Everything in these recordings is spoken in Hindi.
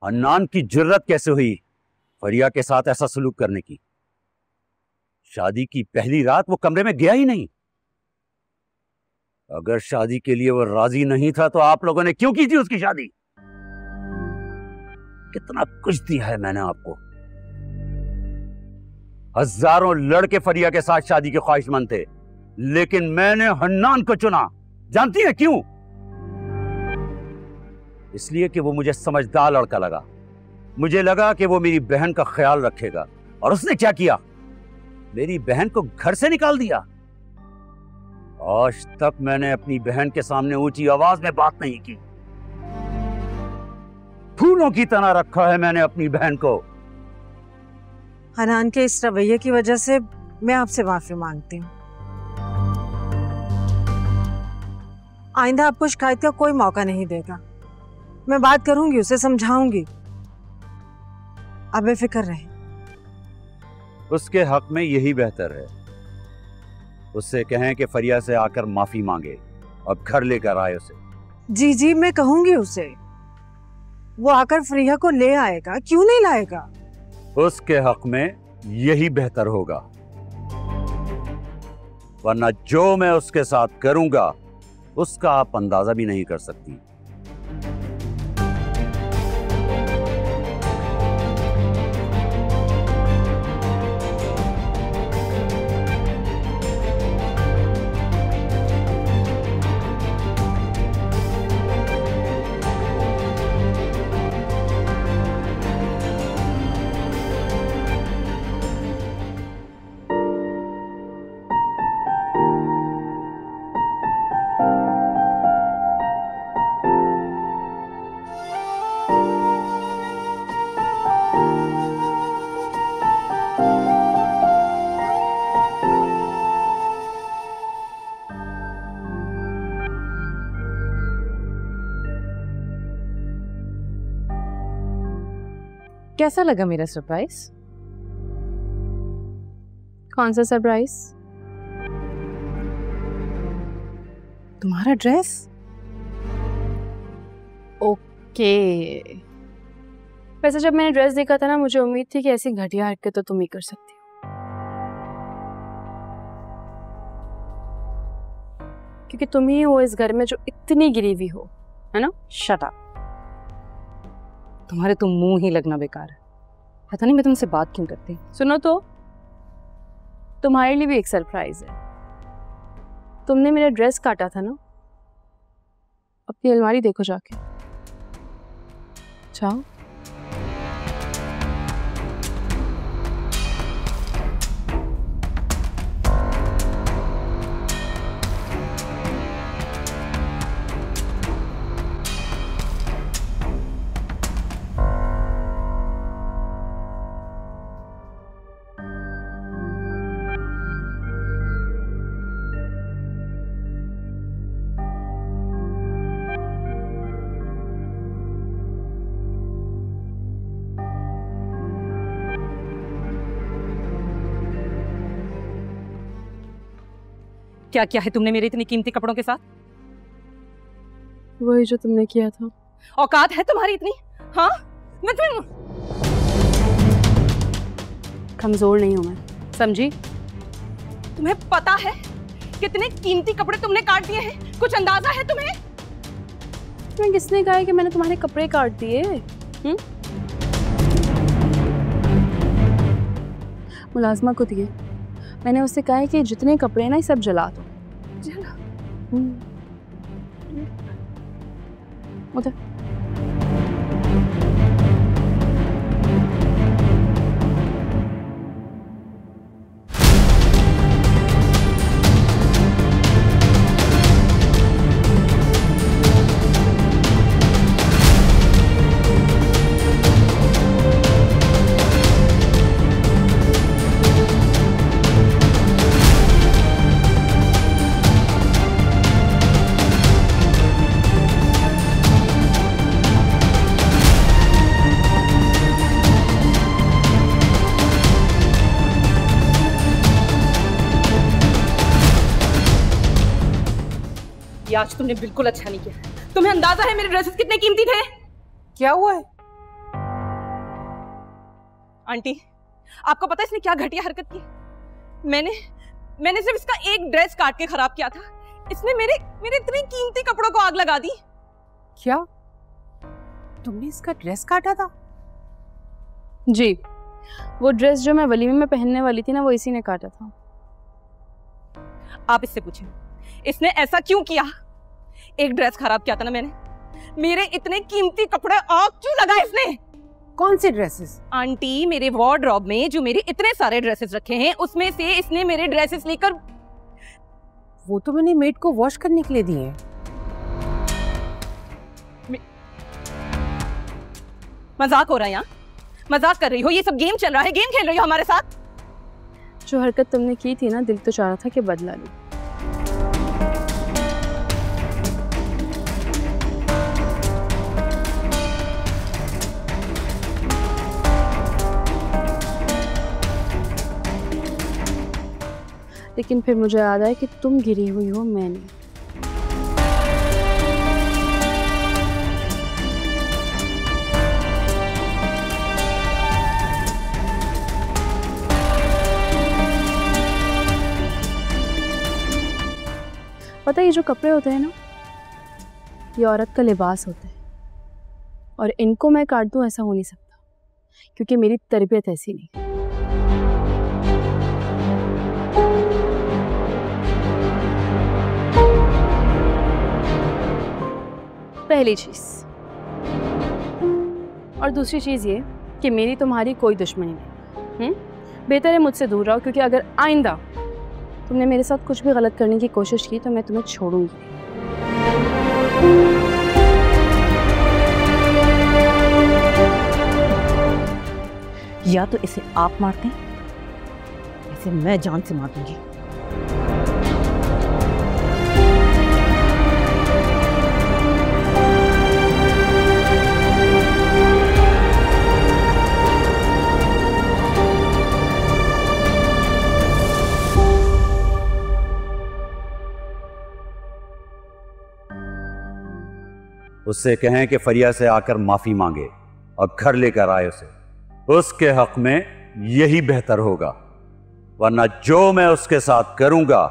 हन्नान की जुर्रत कैसे हुई फरिया के साथ ऐसा सलूक करने की? शादी की पहली रात वो कमरे में गया ही नहीं। अगर शादी के लिए वो राजी नहीं था तो आप लोगों ने क्यों की थी उसकी शादी? कितना कुछ दिया है मैंने आपको। हजारों लड़के फरिया के साथ शादी के ख्वाहिशमंद थे, लेकिन मैंने हन्नान को चुना। जानती है क्यों? इसलिए कि वो मुझे समझदार लड़का लगा। मुझे लगा कि वो मेरी बहन का ख्याल रखेगा। और उसने क्या किया? मेरी बहन को घर से निकाल दिया। आज तक मैंने अपनी बहन के सामने ऊंची आवाज में बात नहीं की। फूलों की तरह रखा है मैंने अपनी बहन को। हन्नान के इस रवैये की वजह से मैं आपसे माफी मांगती हूँ। आइंदा आपको शिकायत का कोई मौका नहीं देगा। मैं बात करूंगी, उसे समझाऊंगी। आप बेफिक्र रहें। उसके हक में यही बेहतर है। उससे कहें कि फरिया से आकर माफी मांगे और घर लेकर आए उसे। जी जी, मैं कहूंगी उसे। वो आकर फरिया को ले आएगा, क्यों नहीं लाएगा? उसके हक में यही बेहतर होगा, वरना जो मैं उसके साथ करूंगा उसका आप अंदाजा भी नहीं कर सकती। कैसा लगा मेरा सरप्राइज? कौन सा सरप्राइज? तुम्हारा ड्रेस। ओके। वैसे जब मैंने ड्रेस देखा था ना, मुझे उम्मीद थी कि ऐसी घटिया हरकत तो तुम ही कर सकती हो, क्योंकि तुम ही हो इस घर में जो इतनी गिरी हुई हो, है ना? Shut up. तुम्हारे तो मुंह ही लगना बेकार है। पता नहीं मैं तुमसे बात क्यों करती। सुनो तो, तुम्हारे लिए भी एक सरप्राइज है। तुमने मेरा ड्रेस काटा था ना, अपनी अलमारी देखो जाके। जाओ। क्या किया है तुमने मेरे इतने कीमती कपड़ों के साथ? वही जो तुमने किया था। औकात है तुम्हारी इतनी? हाँ, मैं तुम्हें कमजोर नहीं हूं मैं, समझी? तुम्हें पता है कितने कीमती कपड़े तुमने काट दिए हैं? कुछ अंदाजा है तुम्हें? तुम्हें किसने कहा है कि मैंने तुम्हारे कपड़े काट दिए? मुलाजमा को दिए। मैंने उससे कहा है कि जितने कपड़े ना ये सब जला दो। जला? उधर। आज तुमने बिल्कुल अच्छा नहीं किया। तुम्हें अंदाजा है मेरे ड्रेसेस कितने कीमती थे? क्या हुआ है? आंटी, आपको पता है इसने क्या घटिया हरकत की? मैंने सिर्फ इसका एक ड्रेस काट के खराब किया था, इसने मेरे इतने कीमती कपड़ों को आग लगा दी। क्या तुमने इसका ड्रेस काटा था? जी, वो ड्रेस जो मैं वलीमे में पहनने वाली थी ना, वो इसी ने काटा था। आप इससे पूछें, इसने ऐसा क्यों किया? एक ड्रेस खराब किया था ना मैंने, मेरे इतने कीमती कपड़े आग क्यों लगा इसने? कौन से ड्रेसेस? आंटी, मेरे वार्डरोब में जो मेरे इतने सारे ड्रेसेस रखे हैं, उसमें से इसने मेरे ड्रेसेस लेकर। वो तो मैंने मेड को वॉश करने के लिए दिए हैं। मजाक हो रहा है यहाँ? मजाक कर रही हो? ये सब गेम चल रहा है, गेम खेल रही हो हमारे साथ? जो हरकत तुमने की थी ना, दिल तो चाह रहा था कि बदला लूं। लेकिन फिर मुझे याद आया कि तुम गिरी हुई हो, मैं नहीं। पता है, ये जो कपड़े होते हैं ना, ये औरत का लिबास होता है, और इनको मैं काट दूं ऐसा हो नहीं सकता, क्योंकि मेरी तरबियत ऐसी नहीं। पहली चीज, और दूसरी चीज ये कि मेरी तुम्हारी कोई दुश्मनी नहीं। बेहतर है मुझसे दूर रहो, क्योंकि अगर आइंदा तुमने मेरे साथ कुछ भी गलत करने की कोशिश की तो मैं तुम्हें छोड़ूंगी। या तो इसे आप मारते हैं, इसे मैं जान से मार दूंगी। उससे कहें कि फरिया से आकर माफी मांगे और घर लेकर आए उसे। उसके हक में यही बेहतर होगा, वरना जो मैं उसके साथ करूंगा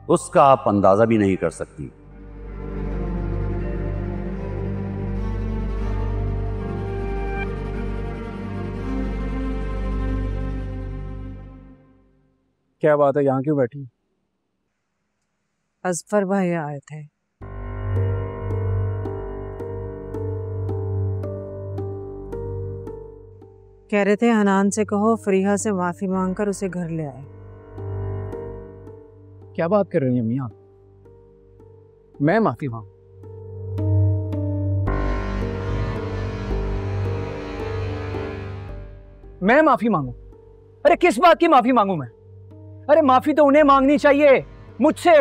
उसका आप अंदाजा भी नहीं कर सकती। क्या बात है, यहाँ क्यों बैठी? अजफर भाई आए थे। कह रहे थे हनान से कहो फरीहा से माफी मांगकर उसे घर ले आए। क्या बात कर रही हैं अम्मी आप? मैं माफी मांगू? मैं माफी मांगू? अरे किस बात की माफी मांगू मैं? अरे माफी तो उन्हें मांगनी चाहिए, मुझसे।